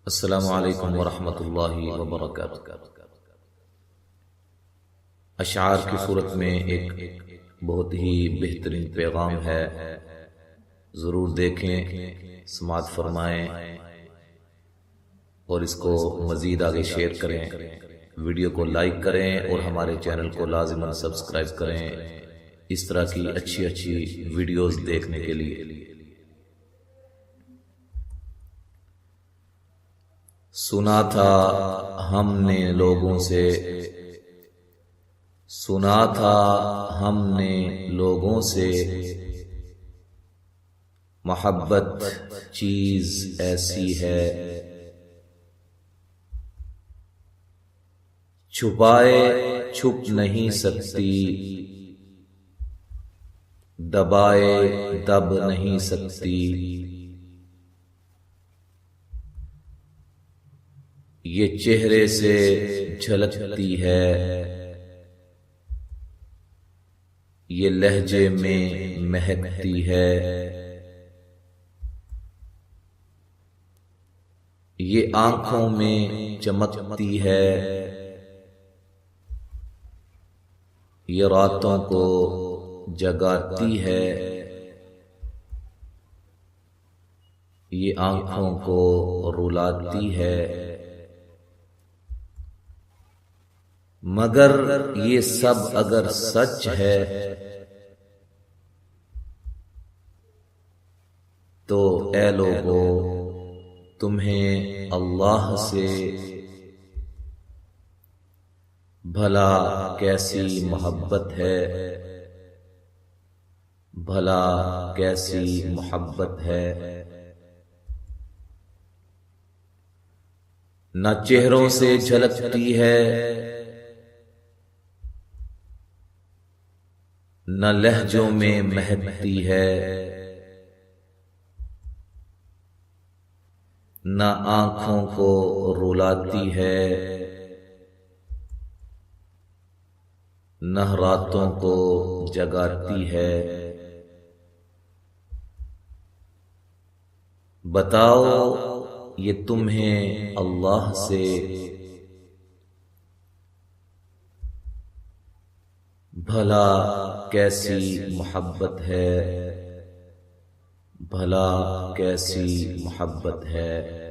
السلام علیکم ورحمۃ اللہ وبرکاتہ۔ اشعار کی صورت میں ایک بہت ہی بہترین پیغام ہے، ضرور دیکھیں، سماعت فرمائیں اور اس کو مزید آگے شیئر کریں، ویڈیو کو لائک کریں اور ہمارے چینل کو لازماً سبسکرائب کریں اس طرح کی اچھی ویڈیوز دیکھنے کے لیے۔ سنا تھا ہم نے لوگوں سے محبت چیز ایسی ہے، چھپائے چھپ نہیں سکتی، دبائے دب نہیں سکتی، یہ چہرے سے جھلکتی ہے، یہ لہجے میں مہکتی ہے، یہ آنکھوں میں چمکتی ہے، یہ راتوں کو جگاتی ہے، یہ آنکھوں کو رلاتی ہے، مگر یہ سب اگر سچ ہے تو اے لوگو تمہیں اللہ سے بھلا کیسی محبت ہے، بھلا کیسی محبت ہے۔ نہ چہروں سے جھلکتی ہے، نہ لہجوں میں مہکتی ہے، نہ آنکھوں کو رلاتی ہے، نہ راتوں کو جگاتی ہے۔ بتاؤ یہ تمہیں اللہ سے بھلا کیسی محبت ہے، بھلا کیسی محبت ہے۔